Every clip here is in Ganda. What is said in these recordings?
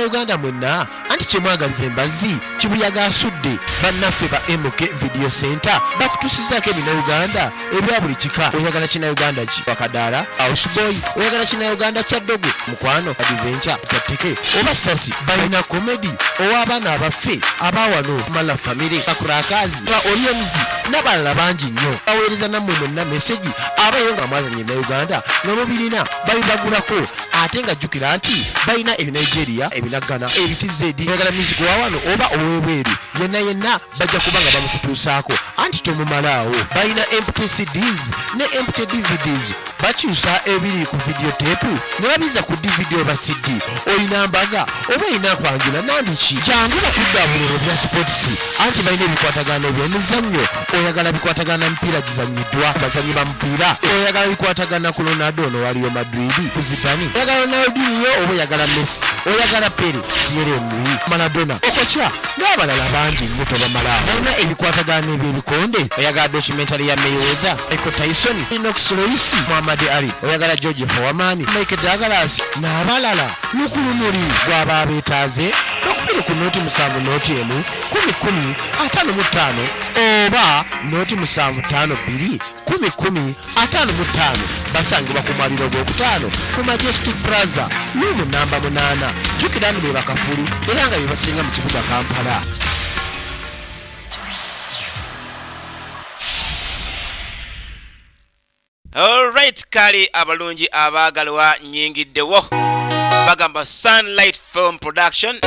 Bannayuganda mwenna anti kyemwagaliza embazzi kibuyaga asudde bannaffe ba MK Video Center bakutusizaako ebinnauganda ebya buli kika. Oyagala kinnauganda ki? Wakadaala, Houseboy, oyagala kinnauganda kya Ddogo, Mukwano, Adventure, Kyateke oba Sasi. Balina komedi ow'abaana abaffe abawano Mala Family, Kakurakazi, Olyomuzi n'abalala bangi nnyo. Baweereza nammwe mwenna meseji abayo nga mwazanye Uganda nga mubirina babibagulako ate nga jjukira nti balina ebinigeria ebinagana ebitizedi. Oyagala music wa wano oba ow'ebweru yenna bajja kuba nga bamukutuusaako anti tomumalaawo. Balina empty CDs ne empty DVDs bakyusa ebiri ku video tape ne babiza ku DVD oba CD. Oyina mbaga oba oyina kwanjula nandiki jangu bakuddaabuliro bya sports anti balina ebikwatagana ebyemizannyo. Oyagala bikwatagana mipiira gizannyiddwa bazanyi ba mupiira, oyagala bikwatagana ku Ronaldo no waliyo Madrid ku Zidane, oyagala Ronaldinho oba oyagala Messi, oyagala Pele, Thierry Henry, Maradona, Okocha n'abalala bangi nnyo tobamalaawo. Balina ebikwatagana eby'ebikonde. Oyagala documentary ya Mayweather, Michael Tyson, Lennox Lewis, Muhammad Ali, oyagala George Foreman, Michael Douglas n'abalala. Lukulumuli gw'aba abeetaaze bakubire ku nooti 7 nooti emu 10 55 oba nooti 752 10 55 basangibwa ku mwaliro gw'okutaano ku Majestic Plaza lumu namba 8. Jjukira nti be bakafulu era nga be basinga mu kibuga Kampala. Alright, kali abalungi abaagalwa nnyingiddewo bagamba Sunlight Film Production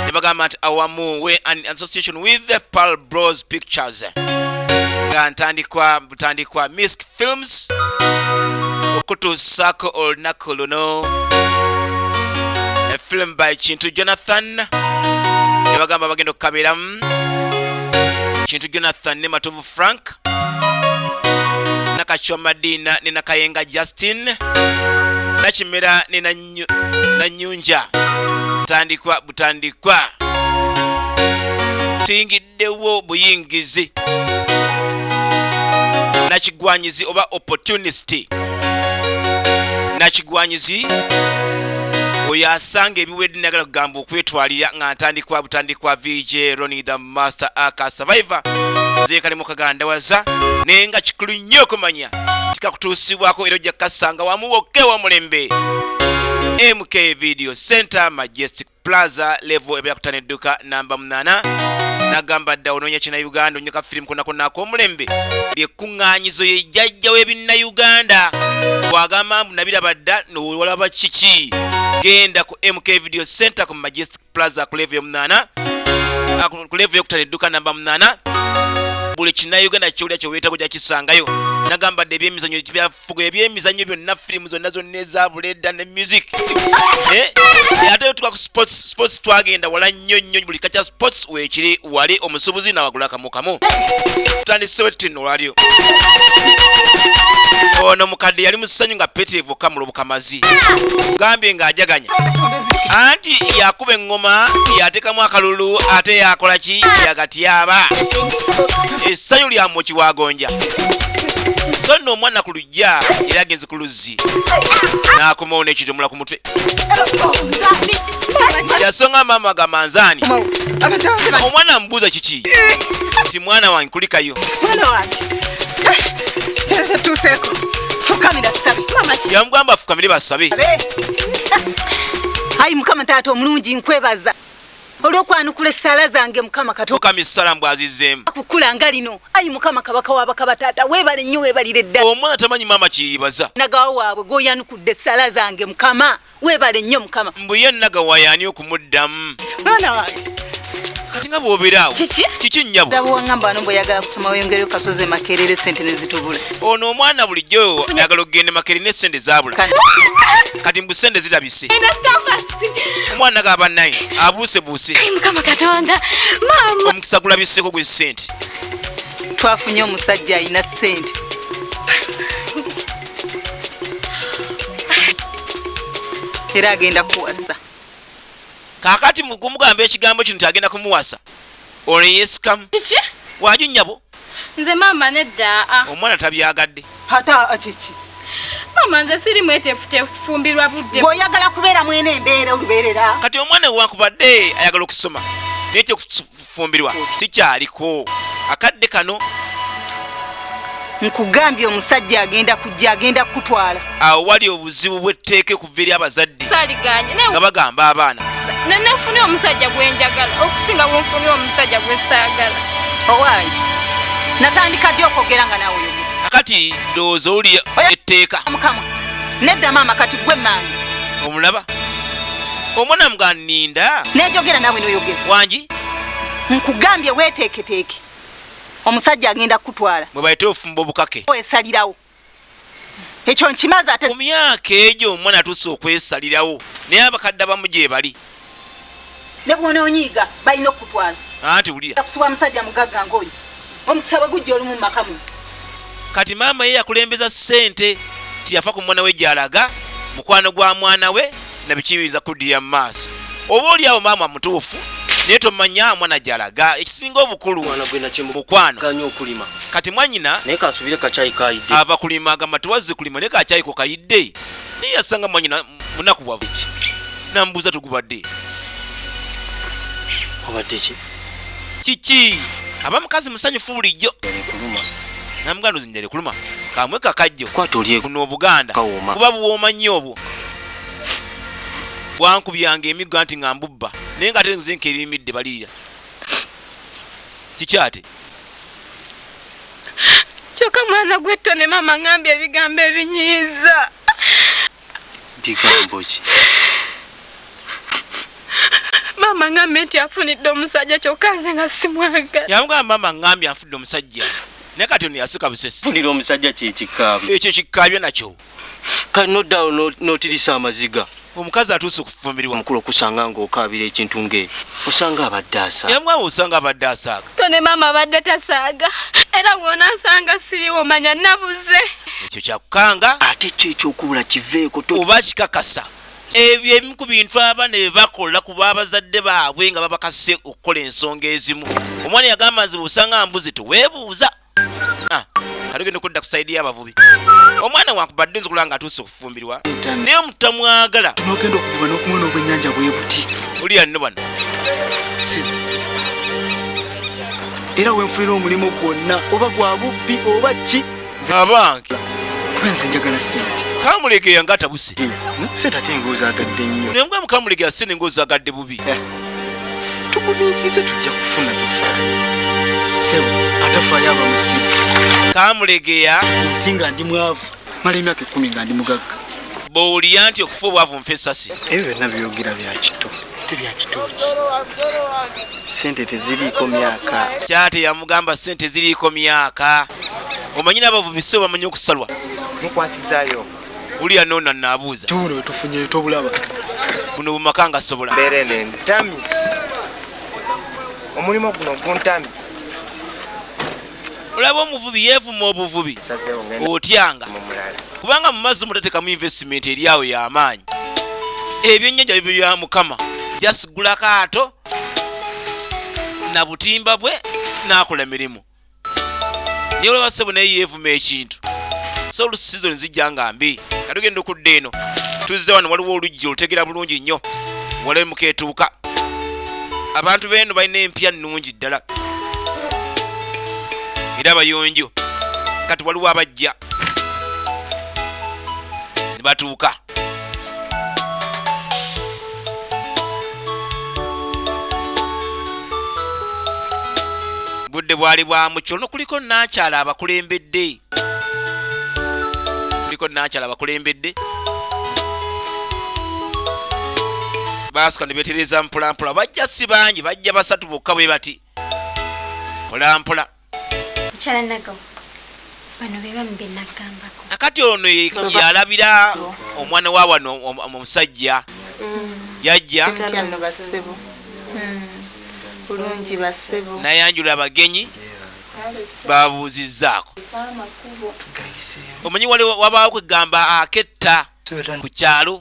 ne bagamba nti awamu we an association with the Pearl Bros Pictures nga butandikwa Misk Films okutuusaako olunaku luno a film by Kintu Jonathan ne bagamba bagenda okukameramu Kintu Jonathan ne Matovu Frank Nakachwa Madina ne Nakayenga Justin Nakimera ne Nanyunja butandikwa tuyingiddewo buyingizi nakigwanyizi oba opportunity nakigwanyizi oyo asanga ebiwedde nagala kugamba okwetwalira nga butandikwa VJ Ronnie the Master aka Survivor zeekali mu kagandawaza naye nga kikulu nnyo okumanya kikakutuusibwako era ojja kasanga wamuwokewa mulembe MK Video Center Majestic Plaza level ebyakutana edduka namba 8 nagamba dda onoonya kinnauganda onyeka firimu konako omulembe lyekkuŋŋaanyizo yejjajja w'ebinnayuganda bwagamba mbu nabiraba dda nowalaba kiki genda ku MK Video Center ku Majestic Plaza ku level 8 ku level eyokutana edduka namba 8 buli kinnauganda kyolya kyeweetako gyakisangayo. Nagamba dde ebyemizannyo byafugo ebyemizannyo byonna firimu zonna eza buledda ne music ate tuka ku sports twagenda wala nnyo buli kakya sports weekiri wali omusubuzi nawagula kamukamu tutandisewo tutino olwalyo ono mukadde yali musanyu nga peti evoka mu lubukamazi gambye ng'ajaganya anti yakuba eŋŋoma yateekamu akalulu ate yakola ki yagatyaba essanyu lya mu kiwagonja so nno omwana ku lujja yali agenze ku luzzi n'akomawo n'ekidomula ku mutwe yasonga maama gamanzaani omwana amubuuza kiki nti mwana wange kulikayo yamugamba afukamire basabe. Ayi Mukama taata omulungi nkwebaza olw'okwanukula essala zange Mukama Katonda okama essala mbwazizzeemu kukula nga lino. Ayi Mukama kabaka w'abakaba taata weebale nnyo weebalire ddala. Omwana tamanyi maama kiyibaza nagawa waabwe g'oyanukudde essala zange Mukama weebale nnyo Mukama. mbu ye nagawa yaani okumuddamu mwana wange kati nga bw'obeeraawo kiki nnyabo dabuwaŋŋamba ano bweyagala kusoma weyongereyo kasoze Makerere sente ne zitubula. ono omwana bulijjo ayagala okugenda Makerere ne sente zaabula kati mbu sente zitabise omwana gaba naye abuusebuuse Mukama Katonda maama omukisa gulabiseko gwe sente twafunye omusajja alina sente era agenda kuwasa. kaakati mukumugamba ekigambo kino tyagenda kumuwasa ono yeesikamu kiki waaju nnyabo nze maama nedda omwana tabyagadde ata kiki Mama nze siri mweteefuteefu kufumbirwa budde. Ng'oyagala kubeera mwene embeera olubeerera. Kati omwana wankubadde ayagala okusoma naye kyekufumbirwa sikyaliko akadde kano. Nkugambye omusajja agenda kujja agenda kukutwala. Awo wali obuzibu bw'etteeka okuva eri abazadde Saliganye nga bagamba abaana. Nenefune omusajja gwe njagala okusinga bw'onfunye omusajja gwe saagala. Owaayi natandika ddi okwogera nga naawe oyogera. Akati ndowooza oli etteeka. Mukama nedda maama kati gwe mmange. Omulaba omwana muganinda Nejogera naawe n'oyogera. wangi Nkugambye weeteeketeeke. Omusajja agenda kukutwala. mwe bayite ofumba obukake. Weesalirawo. Ekyo nkimaze ate. Mu myaka egyo omwana atuuse okwesalirawo naye abakadde abamu gye bali. Ne bw'onoonyiiga balina okukutwala. Anti wulira Takusuba musajja mugagga ng'oyo. Omukisa bwe gujja oli mu maka mu. kati maama ye yakulembeza ssente tiyafa ku mwana we gy'alaga mukwano gwa mwana we na bikibiiza kuddirira mu maaso. Oba oli awo maama mutuufu naye tomanya mwana gy'alaga ekisinga obukulu mukwano. Kati mwanyina naye kansubire kacyayi kayidde. ava kulima agamba tuwazze kulima naye kakyayiko kayidde. Naye yasanga mwanyina munaku bwavu namubuuza tugubadde obadde ki kiki aba mukazi musanyufu bulijjo. namuganda ozinjale kuluma kamwe kakajjo kwata olye kuno obuganda Kawooma. kuba buwooma nnyo obwo. Bwankubyanga emigga nti nga mbubba naye nga ate nze nkerimidde baliira kiki ate. Kyokka mwana gwetto ne mama ngambye ebigambo ebinyiiza. bigambo ki Mama ngambye nti afunidde omusajja kyokka nze nga simwagala. Yamugamba mama ngambye anfudde omusajja naye kati ono yasika busesi. funira omusajja kyekikaabi Ekyo kikkaabyo nakyo. kati noddawo n'otirisa amaziga Omukazi atuuse okufumbirwa. omukulu okusanga ng'okaabira ekintu ng'ekyo osanga abadde asa Yamugamba osanga abadde asaaga. Tone mama abadde tasaaga era bw'onaasanga siriwo manya nabuze. Ekyo kyakukanga ate kyo ekyokubula kiveeko oba kikakasa. Ebyo ebimu ku bintu abaana bye bakola kuba abazadde baabwe nga babakase okukola ensonga ezimu. Omwana yagamba nze bw'osanga mbuzi teweebuuza. Kati genda kudda ku sayidi y'abavubi. Omwana wankubadde nzikula nga atuuse okufumbirwa naye omutamwagala. n'ogenda okuvuba n'okumwona obwennyanja bwe buti Oli yanno bano sebo era wenfunira omulimu gwonna oba gwa bubbi oba ki abange kuba nze njagala ssente. kamulegeya nga tabuse. Ssente ate ng'ozaagadde nnyo. naye mbwa mukamulegeya sene ng'ozagadde bubi. Tugubirize tujja kufuna tofaayo. Sebo atafaayo aba musiru. Kamulegeya Nsi nga ndi mwavu mala emyaka 10 nga ndi mugagga. bw'owulira nti okufa obwavu nfa essasi. Ebyo byonna byogera bya kito tebya kitooki. Ssente teziriiko myaka. Kyate yamugamba sente ziriiko myaka. Omanyi n'abavubi so bamanyi okusalwa. mukwasizaayo Oli yanno nannaabuuza Tubuno wetufunye tobulaba. buno bumaka nga sobola. mbeere nentami omulimu guno guntami Olaba omuvubi yeevuma obuvubi sazeewo ngenda otyanga mu mulala kubanga mu mazzi mutatekamu investment eri awo y'amaanyi. Ebyennyanja bibyo bya Mukama jasigula kaato na butimba bwe n'akola mirimu. Naye olaba ssebo naye yeevuma ekintu so olusi sizoni zijja nga mbi. Kati tugenda okudda eno tuzze wano waliwo oluggi olutegera bulungi nnyo walabe mukeetuuka. Abantu b'eno balina empya nnungi ddala era abayonjo. Kati waliwo abajja ne batuuka. Budde bwali bwa mucyo no kuliko naakyala abakulembedde. Baasika ne beetereza mpolampola. Bajja si bangi, bajja basatu bokka bwe bati. Mpolampola. Mukyala Nagawa, bano be bamu be nagambako. Akati ono yalabira omwana wa wano omusajja. Yajja Tyano basebo. Bulungi basebo. nayanjula abagenyi babuuzizzaako. Omanyi wabaawo kwegamba aketta ku kyalo.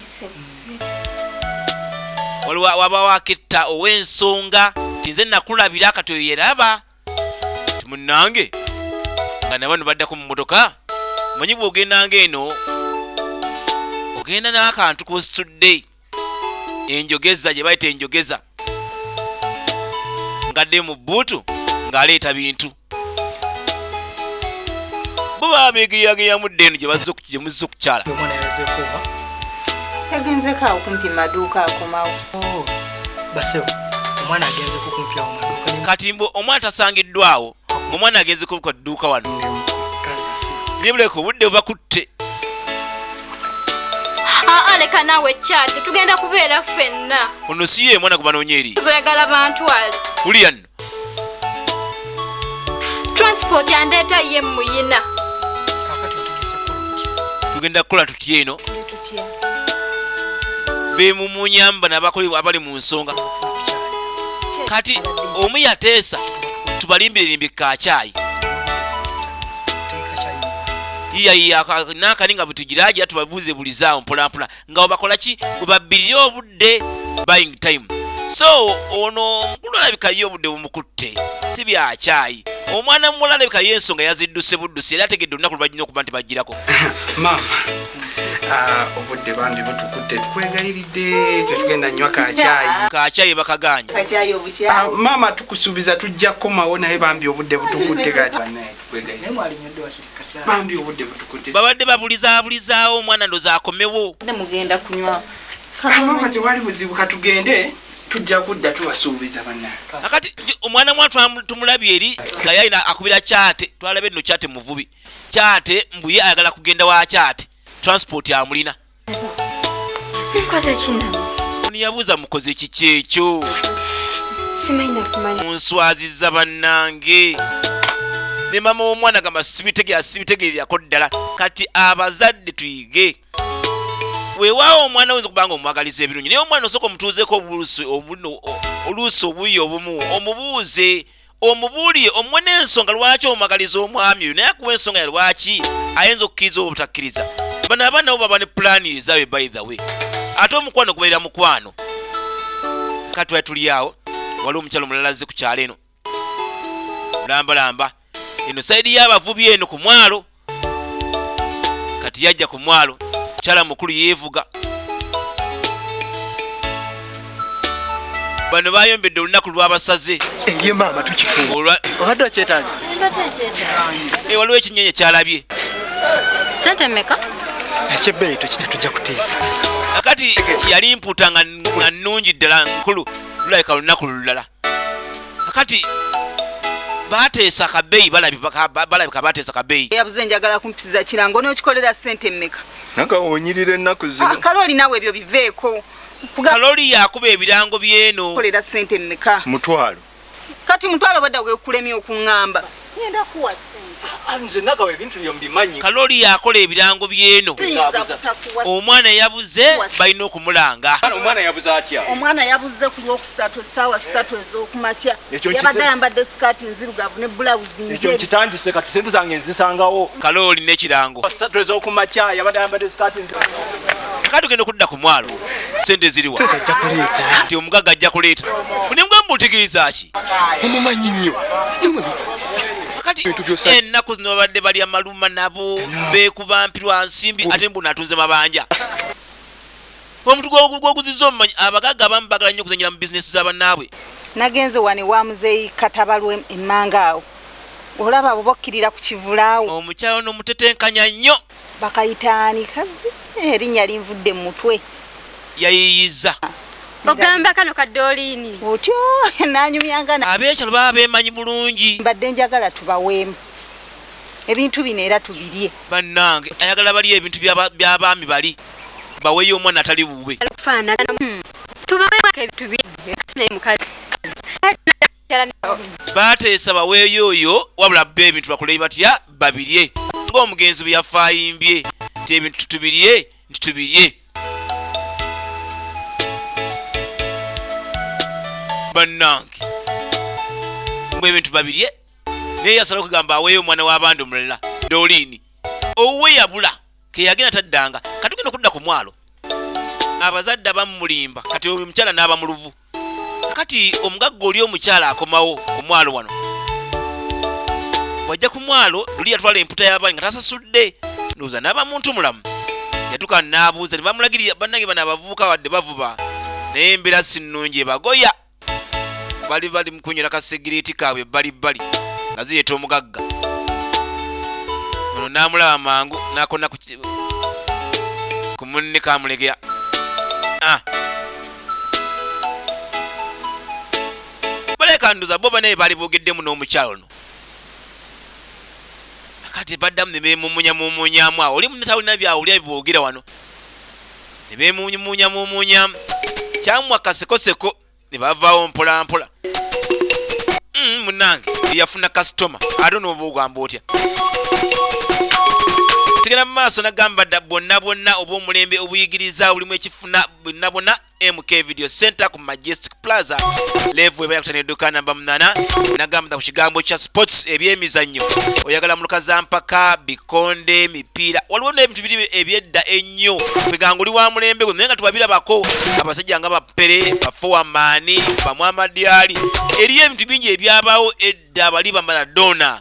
Wabaawo aketta ow'ensonga ti nze nakulabira kati oyo yeraba timunnange nga nabano baddako mu mmotoka. Omanyi bw'ogendanga eno ogenda n'akantu kositudde enjogeza gye bayita enjogeza ngadde mu bbuutu ng'aleeta bintu bo baba beegeyageeyamudde eno gye muzze okukyala omwana yazekuba yagenzeeko awo kumpi maduuka akomawo basebo omwana agenze kukumpi awo maduuka kati mbu omwana tasangiddwawo omwana agenze ku dduuka wano nebuleka obudde bubakutte leka naawe kyate tugenda kubeera ffenna ono si ye mwana gwe banoonya eri zoyagala bantwale buli yanno transport andeeta ye muyina tugenda kukola tutya eno bemumunyamba n'abakoli abali mu nsonga kati omu yateesa tubalimbiririmbi kacaayi nakani nga bwetugiragira tubabuuze bulizaawo mpolampola nga bakola ki webabbirire obudde buying time so ono mukulu alabika ye obudde bumukutte si byacaayi omwana muwala alabika ye ensonga yazidduse buddusi era ategedde olunaku lubagina okuba nti bagirako maama obudde bambi butukutte tukwegayiridde tetugenda nywa kacaayi bakaganya kacyayi obukyayi maama tukusuubiza tujja kukomawo naye bambi obudde butukutte kati bambi obudde butukutte babadde babulizabulizaawo omwana ndoza akomewo ne mugenda kunywa maama tewali buzibu katugende tujja kudda tubasuubiza bannange akati omwana mwa tumulabye eri nga yalina akubira kyate twalabe nno kyate muvubi kyate mbuye ayagala kugenda wa kyate transport amulina nkoze kina niyabuuza mukoze kiki ekyo simanyi nakumanya munswaziza bannange ne mama w'omwana gamba sibitegeeryako ddala kati abazadde tuyige weewaawo omwana oyinza okubanga omwagaliza ebirungi naye omwana osooka omutuuzeeko oluusi obuyi obumu omubuuze omubuulire omuwe n'ensonga lwaki omwagaliza omwami oyo naye akuwa ensonga ya lwaki ayinza okukkiriza oba obutakkiriza bano abaana nabo baba ne pulaani ezaabe by the way ate omukwano gubeera mukwano kati twali tuli awo waliwo omukyalo omulala azze ku kyalo eno lambalamba eno sayidi y'abavubi eno ku mwalo kati yajja ku mwalo mukyala mukulu yeevuga bano bayombedde olunaku lw'abasaze ye maama tukifuba obadde okyetaaga waliwo ekinyenye kyalabye sente mmeka ekyebbeeyi tokita tujja kuteesa akati yali mpuuta nga nnungi ddala nkulu lulabika lunaku lulala akati bateesa kabeeyi balabika bateesa kabeeyi yabuze njagala kumpisiza kirango n'okikolera ssente mmeka nakawonyirira ennaku zino kaloli nawe ebyo biveeko kaloli yakuba ebirango byeno kolera ssente mmeka mutwalo kati mutwalo badda gwekulemya okuŋŋamba ngenda kuwa ssente nze nagawa ebintu byo mbimanyi kaloli yakola ebirango byeno omwana yabuze balina okumulanga omwana yabuze atya omwana yabuze ku lwokusatu essaawa 3 ez'okumakya yabadde ayambadde sikaati nzirugavu ne bulawuzi ekyo njeru kitandise kati sente zange nzisangawo kaloli n'ekirango 3 ez'okumakya yabadde ayambadde sikaati kati tugenda okudda ku mwalo sente ziriwa ajja kuleeta nti omugagga ajja kuleeta nemugamba otegeeza ki omumanyi nnyo kati ennaku zino babadde balya maluma nabo beekuba mpirwa nsimbi ate mbu natunze mabanja omuntu gwoguziza omumanyi abagagga abamu bagala nnyo okuzanyira mu bizinesi z'abannaabwe nagenze wane wa muzeeyi katabalwe emmanga awo olaba abo bokkirira ku kivulaawo omukyalo n'omutetenkanya nnyo bakayitaani kazi erinnya linvudde mu mutwe yayiyiza ogamba kano kadooliini otyo nanyumyanga ab'ekyalo baba beemanyi bulungi mbadde njagala tubaweemu ebintu bino era tubirye bannange ayagala bali ebintu by'abaami bali baweeyo omwana atali buwe kufaanagana tubaweemako ebintu binaye mukazi bateesa baweeyo oyo wabula bba ebintu bakole batya babirye ng'omugenzi bwe yafaayimbye nti ebintu tubirye nti tubirye bannange mbw ebintu babirye naye yasala okugamba aweeyo omwana w'abandi omulala dooliini owuwe yabula keyagenda taddanga kati genda okudda ku mwalo abazadde abamulimba kati omukyala n'aba mu luvu kati omugagga oli omukyala akomawo ku mwalo wano wajja ku mwalo luli yatwala emputa y'abaani nga tasasudde ndowooza n'aba muntu mulamu natuka nabuuza ne bamulagirira bannange bano abavubuka wadde bavuba naye embeera si nnungi ebagoya bali mukunywera kasegiriti kaabwe bali nga zireeta omugagga ono namulaba mangu nakona ku munne kamulegera balekanduza bo banaye bali boogeddemu n'omukyalo no kati baddamu ne beemumunyamu awo oli munetawulina byawulya biboogera wano ne beemumunyamu kyamwa kasekoseko ne bavaawo mpolampola munange yafuna kasitoma ate n'oba ogamba otya tegera mu maaso nagamba dda bonna oba omulembe obuyigiriza bulimu ekifuna bonna MK Video Center ku Majestic Plaza level eba yakutana edduka namba 8 nagamba ku kigambo kya sports ebyemizannyo oyagala mulukaza mpaka bikonde mipiira waliwo n'ebintu biri ebyedda ennyo kwegango oli wa mulembe gwe naye nga tubabirabako abasajja nga bapere bafoamani bamwamadiali eriyo ebintu bingi ebyabaawo edda bali ba Maradona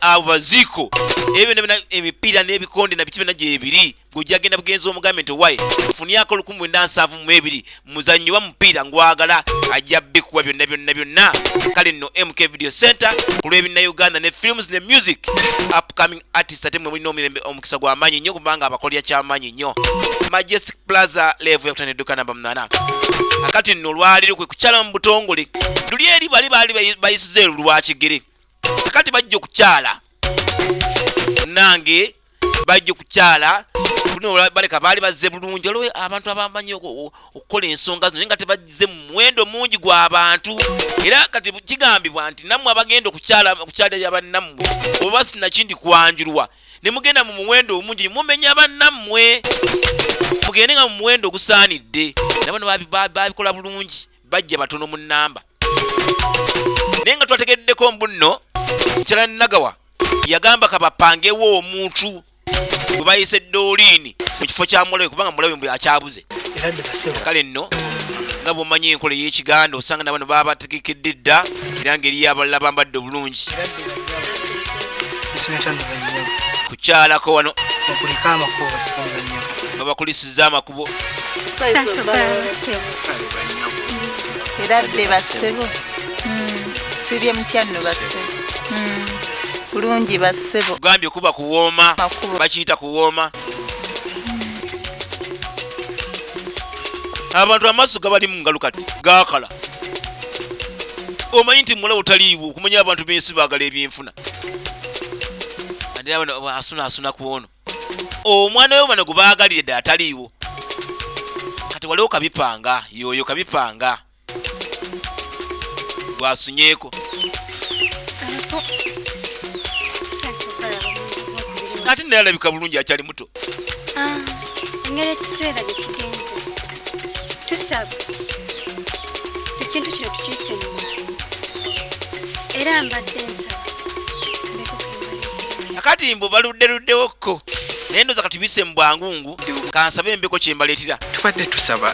abo baziko ebyo emipiira n'ebikonde na biti byonna gyebiri gujagenda bugenzi omugambe nti wayi ofuniako 1972 muzannyo wa mupiira ngwagala ajja bikuwa byonna kale nno MK Video Center ku lw'ebinna Uganda ne films ne music upcoming artist ate mwe mulina omulembe omukisa gw'amaanyi nnyo kubanga abakolya ky'amaanyi nnyo Majestic Plaza level yakutana edduka namba 8 akati nno olwaliro kwe kukyala mu butongole luli eri bali bayisize lwa kigere akati bajja okukyala nange bajja kukyala kuno baleka bali bazze bulungi olwe abantu abamanyi okukola ensonga zino nga tebazze mu muwendo mungi gw'abantu era kati kigambibwa nti nammwe abagenda okukyala yabannammwe oba sinakindi kwanjulwa ne mugenda mu muwendo omungi mumenya bannammwe mugende nga mu muwendo ogusaanidde nabano babikola bulungi bajja batono mu nnamba naye nga twategeddeko mbunno nkyala nagawa yagamba kabapangewo omuntu gwe bayise Dolini mu kifo kya Mulabe kubanga Mulabe mbu akyabuze kale nno nga bw'omanyi enkola y'Ekiganda osanga nabano baba bategekedde dda era ngeri yabalala bambadde obulungi kukyalako wano babakulisiza amakubo era dde bassebo sirye mutya nno bassebo bulungi bassebo gambye kuba kuwooma bakiyita kuwooma abantu amaaso gabali mu ngalo kati gaakala omanyi nti Mulabe otaliiwo okumanya abantu b'ensi baagala ebyenfuna ate abano asuna ku ono omwana we bano gwe baagalire ddala ataliiwo kati waliwo kabipanga yoyo kabipanga gwasunyeeko ate naye alabika bulungi akyali muto engeri ekiseera gye kigenze tusaba ekintu kino tukiyise mu mutima era mbadde nsaba akati mbu baludderuddewokko naye ndoza kati bise mu bwangungu kansabe embeko kyembaleetera tubadde tusaba